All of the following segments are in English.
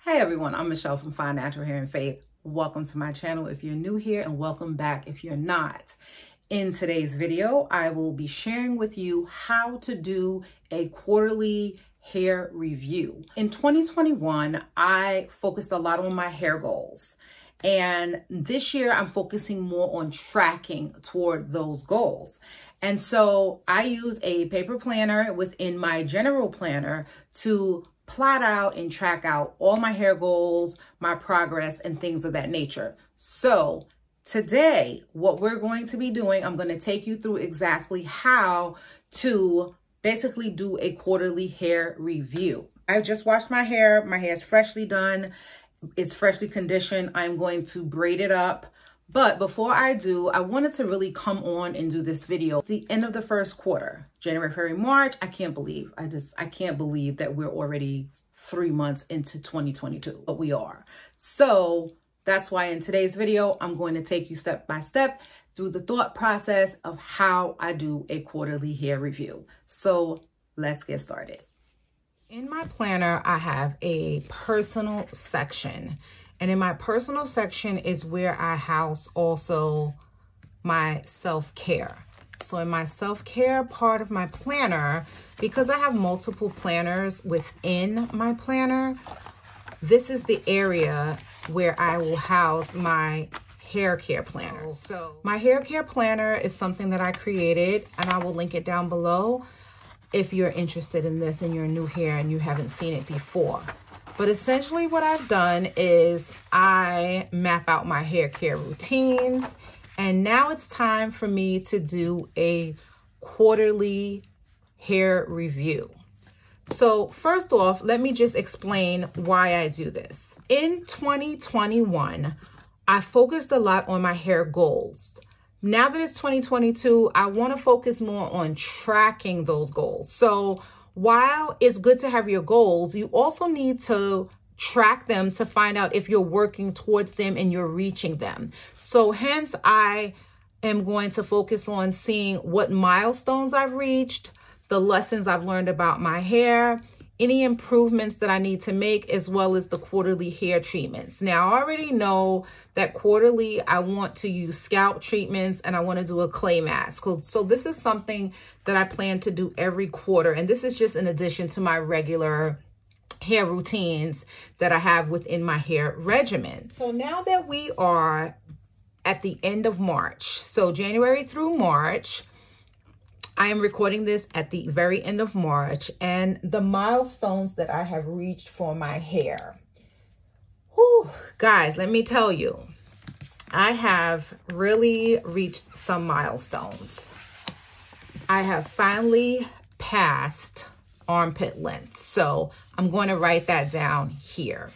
Hey everyone, I'm Michelle from Find Natural Hair and Faith. Welcome to my channel if you're new here, and welcome back if you're not. In today's video, I will be sharing with you how to do a quarterly hair review. In 2021, I focused a lot on my hair goals. And this year, I'm focusing more on tracking toward those goals. And so I use a paper planner within my general planner to plot out and track out all my hair goals, my progress, and things of that nature. So today, what we're going to be doing, I'm going to take you through exactly how to basically do a quarterly hair review. I just washed my hair. My hair is freshly done. It's freshly conditioned. I'm going to braid it up. But before I do, I wanted to really come on and do this video. It's the end of the first quarter, January, February, March. I can't believe that we're already 3 months into 2022, but we are. So that's why in today's video, I'm going to take you step by step through the thought process of how I do a quarterly hair review. So let's get started. In my planner, I have a personal section. And in my personal section is where I house also my self-care. So in my self-care part of my planner, because I have multiple planners within my planner, this is the area where I will house my hair care planner. So my hair care planner is something that I created, and I will link it down below if you're interested in this and you're new here and you haven't seen it before. But essentially what I've done is I map out my hair care routines, and now it's time for me to do a quarterly hair review. So first off, let me just explain why I do this. In 2021, I focused a lot on my hair goals. Now that it's 2022, I want to focus more on tracking those goals. So while it's good to have your goals, you also need to track them to find out if you're working towards them and you're reaching them. So hence, I am going to focus on seeing what milestones I've reached, the lessons I've learned about my hair, any improvements that I need to make, as well as the quarterly hair treatments. Now, I already know that quarterly, I want to use scalp treatments and I want to do a clay mask. So this is something that I plan to do every quarter. And this is just in addition to my regular hair routines that I have within my hair regimen. So now that we are at the end of March, so January through March, I am recording this at the very end of March, and the milestones that I have reached for my hair. Whew, guys, let me tell you, I have really reached some milestones. I have finally passed armpit length. So I'm going to write that down here.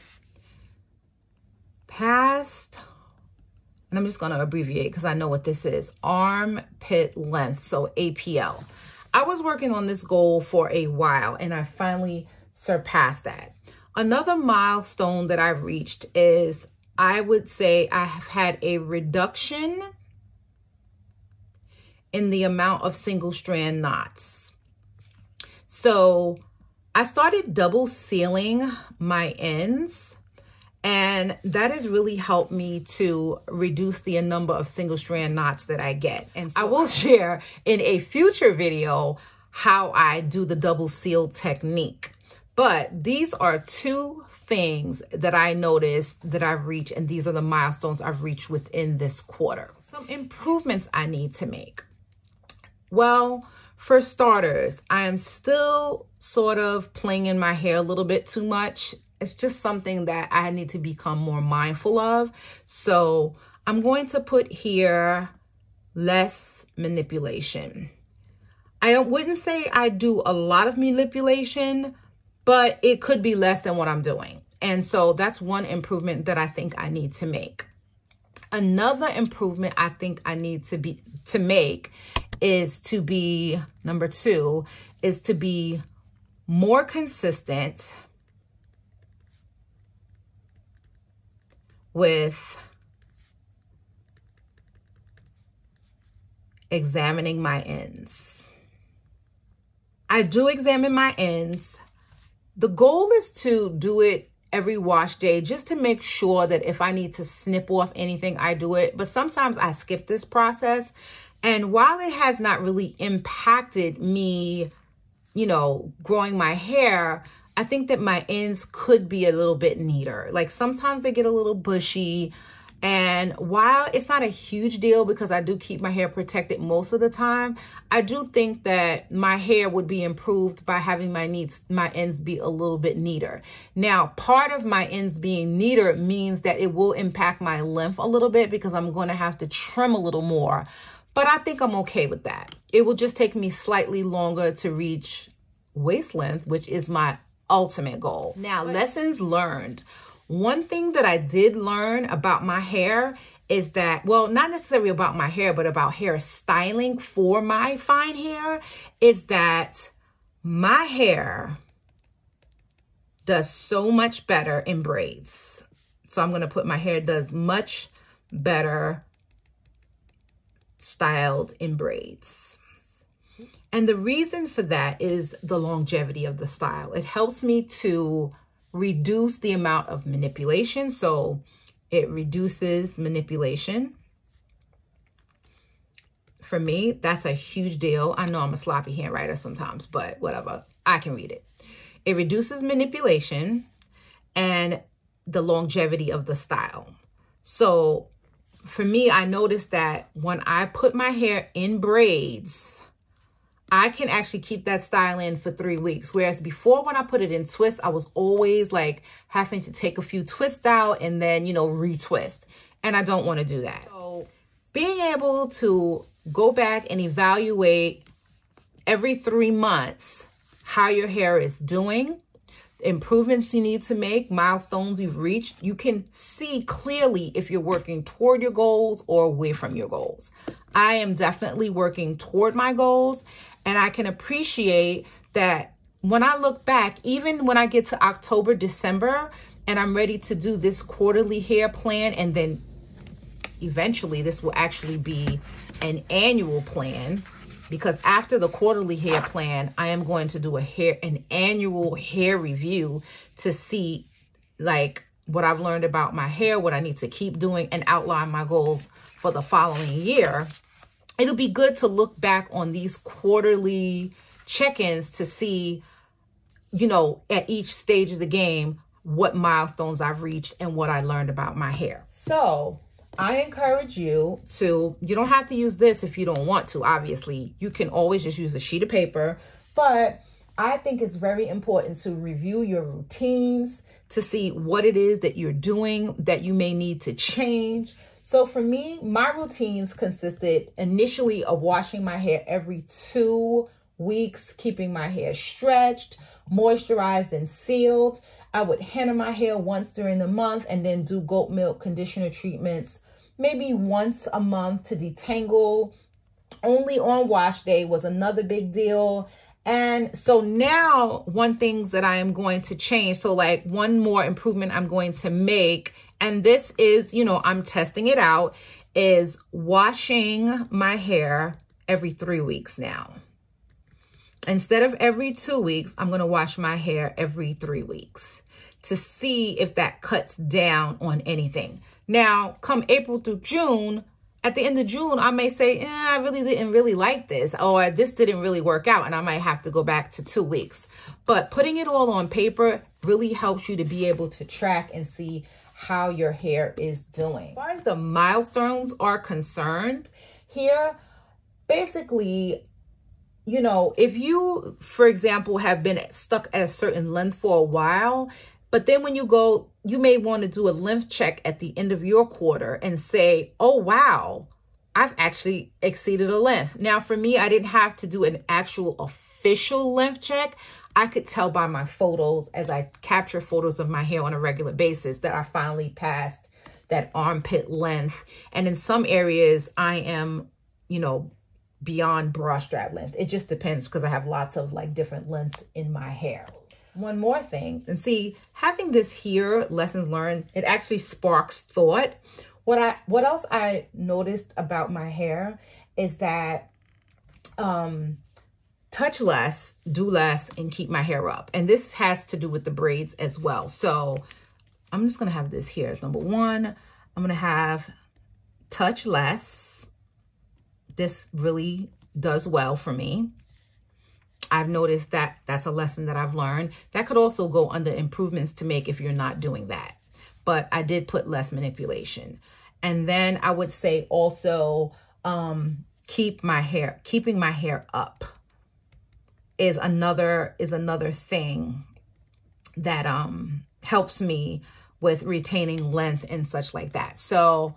Passed, and I'm just going to abbreviate because I know what this is. Armpit length, so APL. I was working on this goal for a while, and I finally surpassed that. Another milestone that I've reached is, I would say I have had a reduction in the amount of single strand knots. So I started double sealing my ends, and that has really helped me to reduce the number of single strand knots that I get. And so I will share in a future video how I do the double seal technique. But these are two things that I noticed that I've reached, and these are the milestones I've reached within this quarter. Some improvements I need to make. Well, for starters, I am still sort of playing in my hair a little bit too much. It's just something that I need to become more mindful of. So I'm going to put here less manipulation. I wouldn't say I do a lot of manipulation, but it could be less than what I'm doing. And so that's one improvement that I think I need to make. Another improvement I think I need to make is to be, number 2, is to be more consistent with examining my ends. I do examine my ends. The goal is to do it every wash day just to make sure that if I need to snip off anything, I do it. But sometimes I skip this process. And while it has not really impacted me, you know, growing my hair, I think that my ends could be a little bit neater. Like sometimes they get a little bushy. And while it's not a huge deal because I do keep my hair protected most of the time, I do think that my hair would be improved by having my ends be a little bit neater. Now, part of my ends being neater means that it will impact my length a little bit because I'm going to have to trim a little more. But I think I'm okay with that. It will just take me slightly longer to reach waist length, which is my ultimate goal. Now, lessons learned. One thing that I did learn about my hair is that, well, not necessarily about my hair, but about hair styling for my fine hair, is that my hair does so much better in braids. So I'm going to put my hair does much better styled in braids. And the reason for that is the longevity of the style. It helps me to reduce the amount of manipulation. So it reduces manipulation. For me, that's a huge deal. I know I'm a sloppy handwriter sometimes, but whatever, I can read it. It reduces manipulation and the longevity of the style. So for me, I noticed that when I put my hair in braids, I can actually keep that style in for 3 weeks. Whereas before, when I put it in twists, I was always like having to take a few twists out and then, you know, retwist. And I don't want to do that. So being able to go back and evaluate every 3 months how your hair is doing, improvements you need to make, milestones you've reached, you can see clearly if you're working toward your goals or away from your goals. I am definitely working toward my goals. And I can appreciate that when I look back, even when I get to October, December, and I'm ready to do this quarterly hair plan, and then eventually this will actually be an annual plan, because after the quarterly hair plan, I am going to do an annual hair review to see like what I've learned about my hair, what I need to keep doing, and outline my goals for the following year. It'll be good to look back on these quarterly check-ins to see, you know, at each stage of the game, what milestones I've reached and what I learned about my hair. So I encourage you to, you don't have to use this if you don't want to, obviously. You can always just use a sheet of paper, but I think it's very important to review your routines to see what it is that you're doing that you may need to change. So for me, my routines consisted initially of washing my hair every 2 weeks, keeping my hair stretched, moisturized, and sealed. I would henna my hair once during the month and then do goat milk conditioner treatments maybe once a month to detangle. Only on wash day was another big deal. And so now one thing that I am going to change, so like one more improvement I'm going to make, and this is, you know, I'm testing it out, is washing my hair every 3 weeks now. Instead of every 2 weeks, I'm going to wash my hair every 3 weeks to see if that cuts down on anything. Now, come April through June, at the end of June, I may say, I really didn't really like this, or this didn't really work out, and I might have to go back to 2 weeks. But putting it all on paper really helps you to be able to track and see how your hair is doing. As far as the milestones are concerned here, basically, you know, if you, for example, have been stuck at a certain length for a while, but then when you go, you may want to do a length check at the end of your quarter and say, oh, wow, I've actually exceeded a length. Now, for me, I didn't have to do an actual official length check. I could tell by my photos as I capture photos of my hair on a regular basis that I finally passed that armpit length. And in some areas, I am, you know, beyond bra strap length. It just depends because I have lots of like different lengths in my hair. One more thing, and see, having this here, lessons learned, it actually sparks thought. What else I noticed about my hair is that touch less, do less, and keep my hair up. And this has to do with the braids as well. So I'm just going to have this here as number 1. I'm going to have touch less. This really does well for me. I've noticed that that's a lesson that I've learned. That could also go under improvements to make if you're not doing that. But I did put less manipulation. And then I would say also keeping my hair up is another thing that helps me with retaining length and such like that. So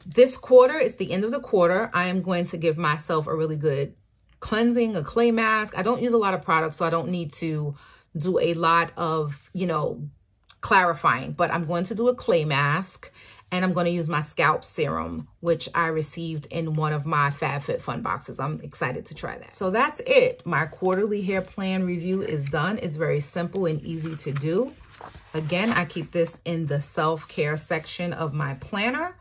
this quarter, it's the end of the quarter. I am going to give myself a really good cleansing, a clay mask. I don't use a lot of products, so I don't need to do a lot of, you know, clarifying, but I'm going to do a clay mask, and I'm going to use my scalp serum, which I received in one of my FabFitFun boxes. I'm excited to try that. So that's it. My quarterly hair plan review is done. It's very simple and easy to do. Again, I keep this in the self-care section of my planner,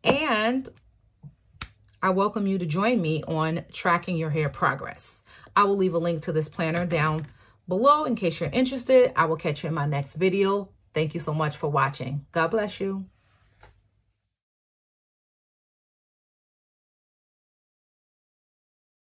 and I welcome you to join me on tracking your hair progress. I will leave a link to this planner down below in case you're interested. I will catch you in my next video. Thank you so much for watching. God bless you.